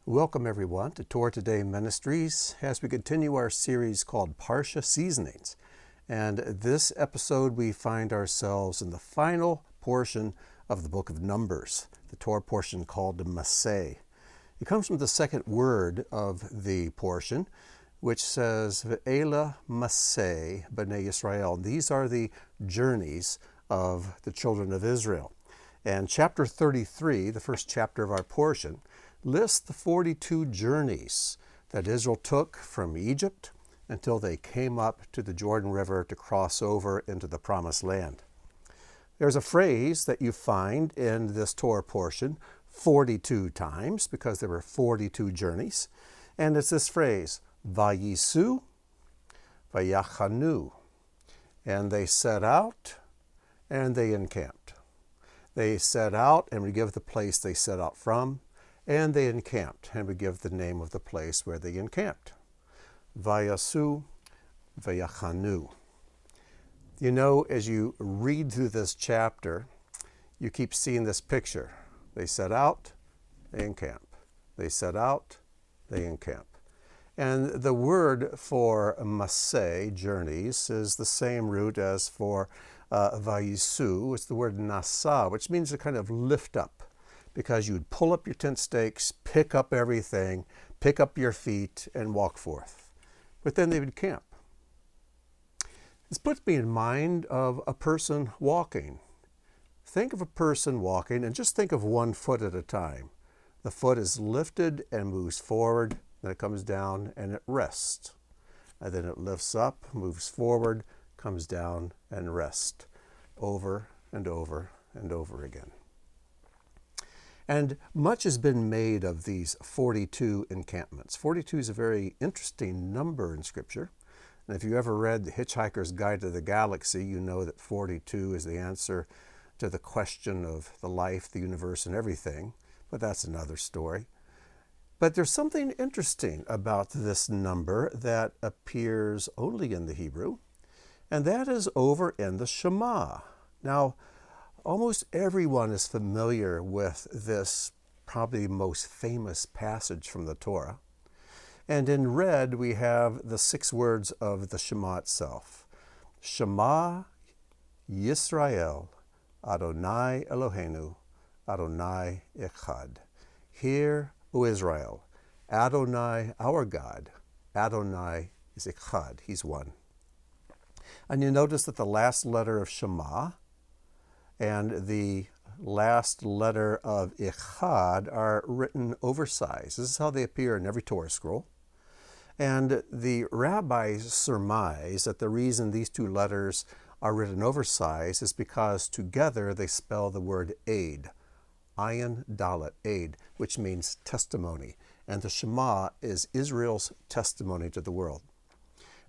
Welcome everyone to Torah Today Ministries as we continue our series called Parshah Seasonings. And this episode we find ourselves in the final portion of the book of Numbers, the Torah portion called the Masei. It comes from the second word of the portion, which says, Ve'ela Masei b'nei Yisrael. These are the journeys of the children of Israel. And chapter 33, the first chapter of our portion, lists the 42 journeys that Israel took from Egypt until they came up to the Jordan River to cross over into the Promised Land. There's a phrase that you find in this Torah portion 42 times because there were 42 journeys, and it's this phrase, Vayisu, Vayachanu, and they set out and they encamped. They set out, and we give the place they set out from, and they encamped, and we give the name of the place where they encamped. Vayasu, Vayachanu. You know, as you read through this chapter, you keep seeing this picture. They set out, they encamp. They set out, they encamp. And the word for Masei, journeys, is the same root as for Vayisu. It's the word nasa, which means to kind of lift up, because you'd pull up your tent stakes, pick up everything, pick up your feet, and walk forth. But then they would camp. This puts me in mind of a person walking. Think of a person walking, and just think of one foot at a time. The foot is lifted and moves forward, then it comes down and it rests. And then it lifts up, moves forward, comes down and rests, over and over and over again. And much has been made of these 42 encampments. 42 is a very interesting number in Scripture. And if you ever read The Hitchhiker's Guide to the Galaxy, you know that 42 is the answer to the question of the life, the universe, and everything. But that's another story. But there's something interesting about this number that appears only in the Hebrew, and that is over in the Shema. Now, almost everyone is familiar with this probably most famous passage from the Torah. And in red, we have the 6 words of the Shema itself. Shema Yisrael, Adonai Eloheinu, Adonai Echad. Hear, O Israel, Adonai, our God, Adonai is Echad, he's one. And you notice that the last letter of Shema and the last letter of Echad are written oversized. This is how they appear in every Torah scroll. And the rabbis surmise that the reason these 2 letters are written oversized is because together they spell the word aid, Ayin Dalet, aid, which means testimony. And the Shema is Israel's testimony to the world.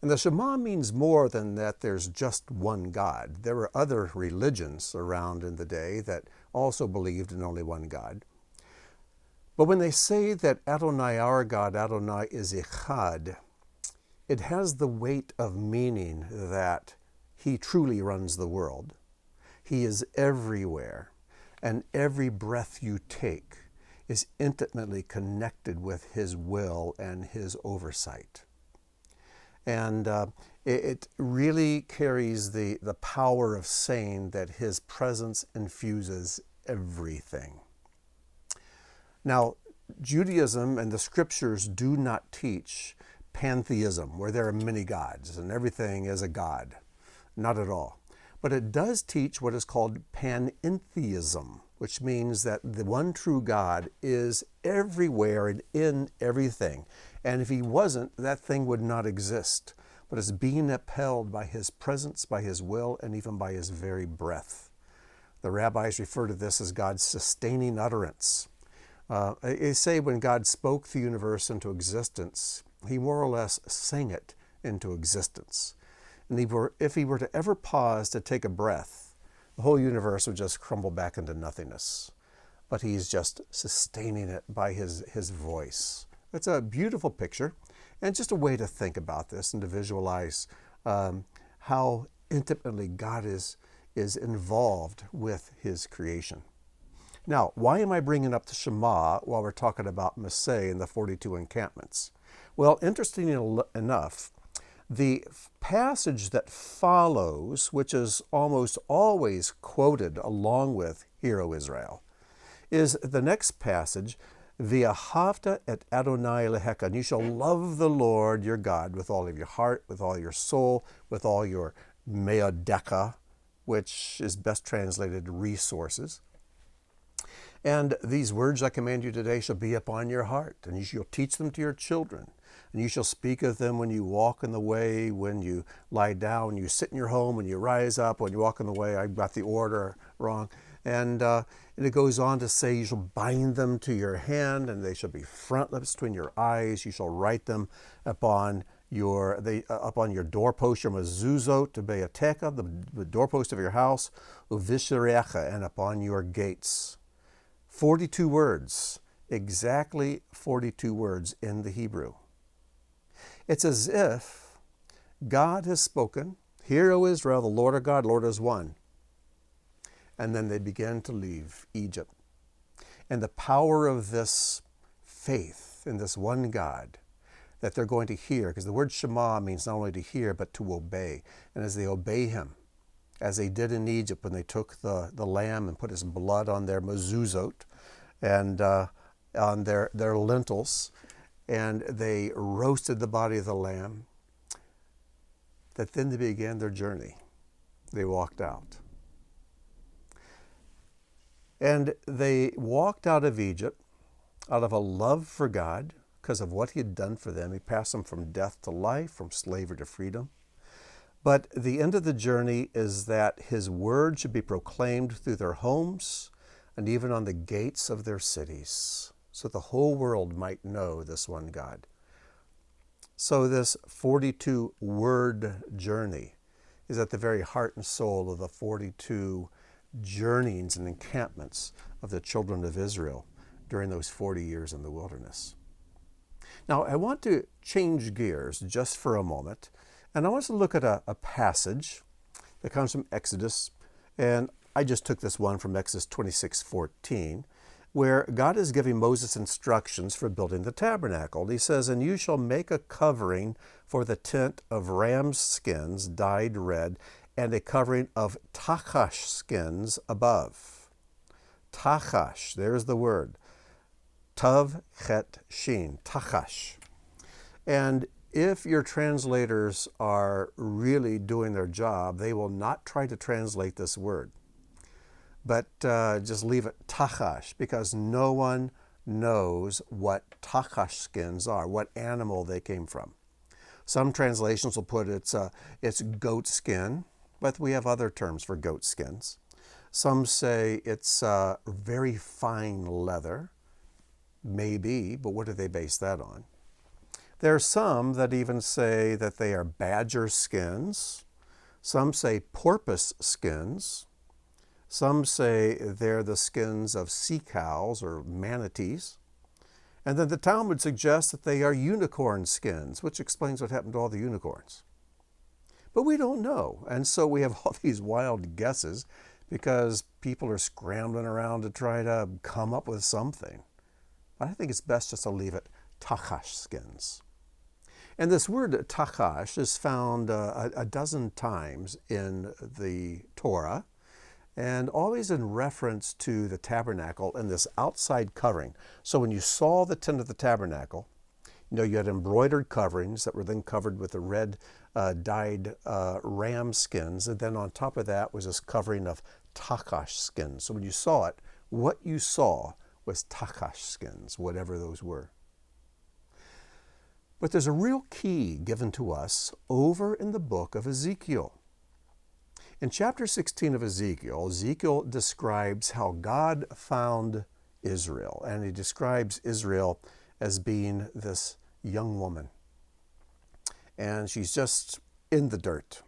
And the Shema means more than that there's just one God. There were other religions around in the day that also believed in only one God. But when they say that Adonai, our God, Adonai is Echad, it has the weight of meaning that he truly runs the world. He is everywhere, and every breath you take is intimately connected with his will and his oversight. And it really carries the power of saying that his presence infuses everything. Now, Judaism and the scriptures do not teach pantheism, where there are many gods and everything is a god. Not at all. But it does teach what is called panentheism, which means that the one true God is everywhere and in everything. And if he wasn't, that thing would not exist. But it's being upheld by his presence, by his will, and even by his very breath. The rabbis refer to this as God's sustaining utterance. They say when God spoke the universe into existence, he more or less sang it into existence. And if he were to ever pause to take a breath, the whole universe would just crumble back into nothingness. But he's just sustaining it by his voice. It's a beautiful picture, and just a way to think about this and to visualize how intimately God is involved with his creation. Now, why am I bringing up the Shema while we're talking about Masei and the 42 encampments? Well, interestingly enough, the passage that follows, which is almost always quoted along with Hear, O Israel, is the next passage, V'ahavta et Adonai Elecha, and you shall love the Lord your God with all of your heart, with all your soul, with all your meodeka, which is best translated resources. And these words I command you today shall be upon your heart, and you shall teach them to your children. And you shall speak of them when you walk in the way, when you lie down, when you sit in your home, when you rise up, when you walk in the way. I got the order wrong. And it goes on to say, you shall bind them to your hand, and they shall be frontlets between your eyes. You shall write them upon your doorpost, your mezuzot, to beateka, the doorpost of your house, uvisharecha, and upon your gates. 42 words, exactly 42 words in the Hebrew. It's as if God has spoken, Hear, O Israel, the Lord our God, Lord is one. And then they began to leave Egypt. And the power of this faith in this one God that they're going to hear, because the word Shema means not only to hear, but to obey. And as they obey him, as they did in Egypt when they took the lamb and put his blood on their mezuzot and on their lintels, and they roasted the body of the lamb, that then they began their journey. They walked out. And they walked out of Egypt out of a love for God because of what he had done for them. He passed them from death to life, from slavery to freedom. But the end of the journey is that his word should be proclaimed through their homes and even on the gates of their cities, so the whole world might know this one God. So this 42-word journey is at the very heart and soul of the 42 journeyings and encampments of the children of Israel during those 40 years in the wilderness. Now, I want to change gears just for a moment, and I want to look at a passage that comes from Exodus, and I just took this one from Exodus 26:14, where God is giving Moses instructions for building the tabernacle. He says, and you shall make a covering for the tent of ram's skins dyed red, and a covering of Takash skins above. Takash, there's the word. Tav, chet, shin, Takash. And if your translators are really doing their job, they will not try to translate this word, but just leave it Takash, because no one knows what Takash skins are, what animal they came from. Some translations will put it's goat skin, but we have other terms for goat skins. Some say it's very fine leather, maybe, but what do they base that on? There are some that even say that they are badger skins. Some say porpoise skins. Some say they're the skins of sea cows or manatees. And then the Talmud suggests that they are unicorn skins, which explains what happened to all the unicorns. But we don't know. And so we have all these wild guesses because people are scrambling around to try to come up with something. But I think it's best just to leave it Takash skins. And this word Takash is found a dozen times in the Torah, and always in reference to the tabernacle and this outside covering. So when you saw the tent of the tabernacle, you had embroidered coverings that were then covered with the red dyed ram skins, and then on top of that was this covering of Takash skins. So when you saw it, what you saw was Takash skins, whatever those were. But there's a real key given to us over in the book of Ezekiel. In chapter 16 of Ezekiel, Ezekiel describes how God found Israel, and he describes Israel as being this young woman. And she's just in the dirt,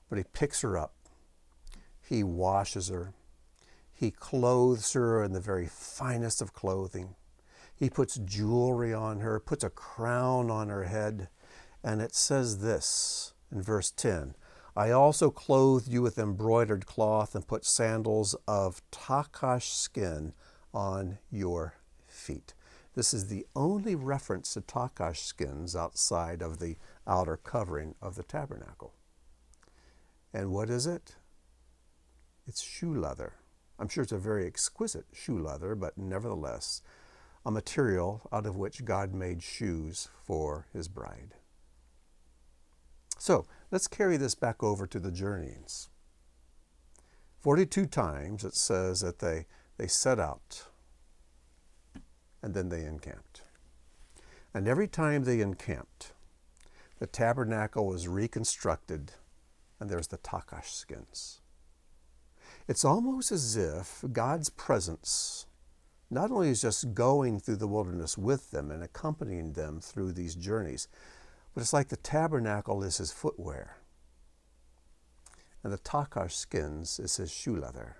but he picks her up, he washes her, he clothes her in the very finest of clothing. He puts jewelry on her, puts a crown on her head, and it says this in verse 10, I also clothed you with embroidered cloth and put sandals of Takash skin on your feet. This is the only reference to Takash skins outside of the outer covering of the tabernacle. And what is it? It's shoe leather. I'm sure it's a very exquisite shoe leather, but nevertheless, a material out of which God made shoes for his bride. So let's carry this back over to the journeyings. 42 times it says that they set out and then they encamped. And every time they encamped, the tabernacle was reconstructed and there's the Takash skins. It's almost as if God's presence not only is just going through the wilderness with them and accompanying them through these journeys, but it's like the tabernacle is his footwear. And the Takash skins is his shoe leather.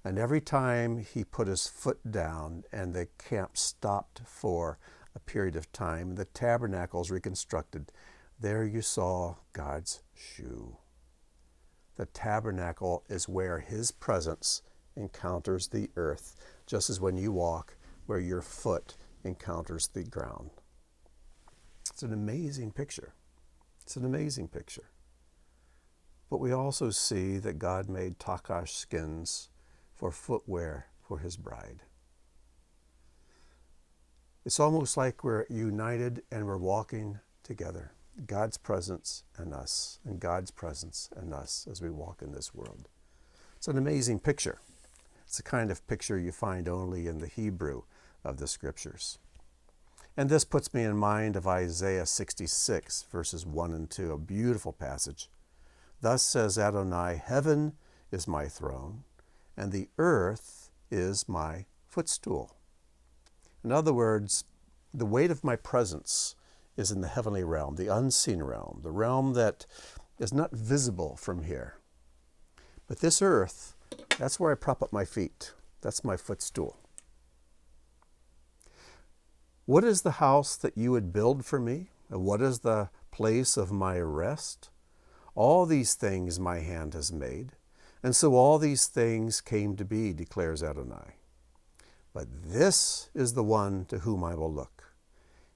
And every time he put his foot down and the camp stopped for a period of time, the tabernacle is reconstructed, there you saw God's shoe. The tabernacle is where his presence encounters the earth, just as when you walk, where your foot encounters the ground. It's an amazing picture. It's an amazing picture. But we also see that God made Takash skins for footwear for his bride. It's almost like we're united and we're walking together. God's presence and us, and God's presence and us as we walk in this world. It's an amazing picture. It's the kind of picture you find only in the Hebrew of the Scriptures. And this puts me in mind of Isaiah 66, verses 1 and 2, a beautiful passage. Thus says Adonai, heaven is my throne, and the earth is my footstool. In other words, the weight of my presence is in the heavenly realm, the unseen realm, the realm that is not visible from here. But this earth, that's where I prop up my feet. That's my footstool. What is the house that you would build for me? And what is the place of my rest? All these things my hand has made, and so all these things came to be, declares Adonai. But this is the one to whom I will look,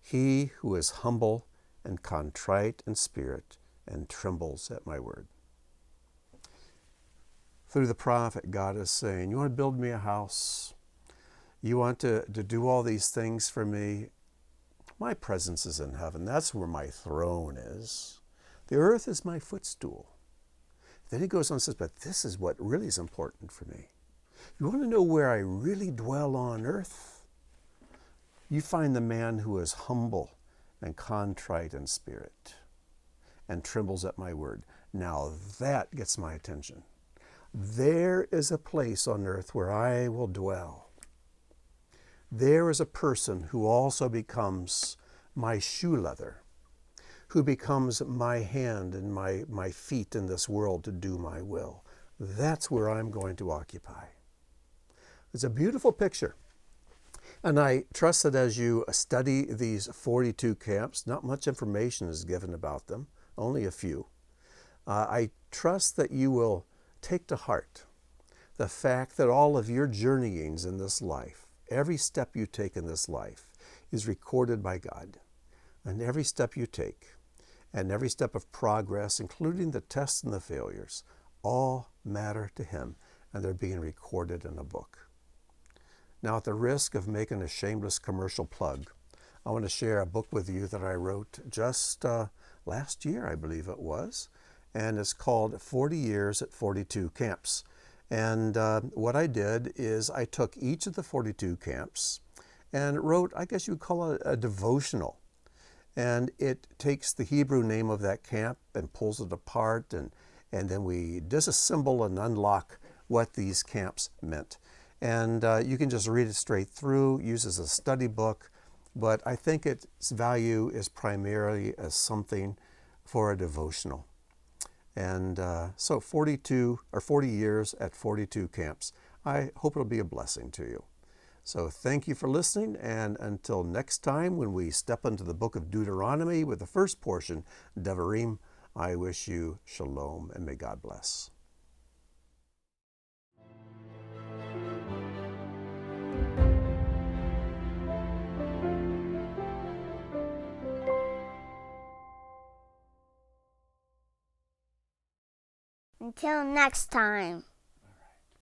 he who is humble and contrite in spirit and trembles at my word. Through the prophet, God is saying, you want to build me a house? You want to do all these things for me? My presence is in heaven. That's where my throne is. The earth is my footstool. Then he goes on and says, but this is what really is important for me. You want to know where I really dwell on earth? You find the man who is humble and contrite in spirit and trembles at my word. Now that gets my attention. There is a place on earth where I will dwell. There is a person who also becomes my shoe leather, who becomes my hand and my feet in this world to do my will. That's where I'm going to occupy. It's a beautiful picture. And I trust that as you study these 42 camps, not much information is given about them, only a few. I trust that you will take to heart the fact that all of your journeyings in this life, every step you take in this life is recorded by God. And every step you take, and every step of progress, including the tests and the failures, all matter to him, and they're being recorded in a book. Now, at the risk of making a shameless commercial plug, I want to share a book with you that I wrote just last year, I believe it was, and it's called 40 Years at 42 Camps. And what I did is I took each of the 42 camps and wrote, I guess you would call it a devotional. And it takes the Hebrew name of that camp and pulls it apart, and then we disassemble and unlock what these camps meant. And you can just read it straight through, use it as a study book, but I think its value is primarily as something for a devotional. And so 40 years at 42 camps. I hope it'll be a blessing to you. So thank you for listening, and until next time when we step into the book of Deuteronomy with the first portion, Devarim, I wish you shalom, and may God bless. Until next time.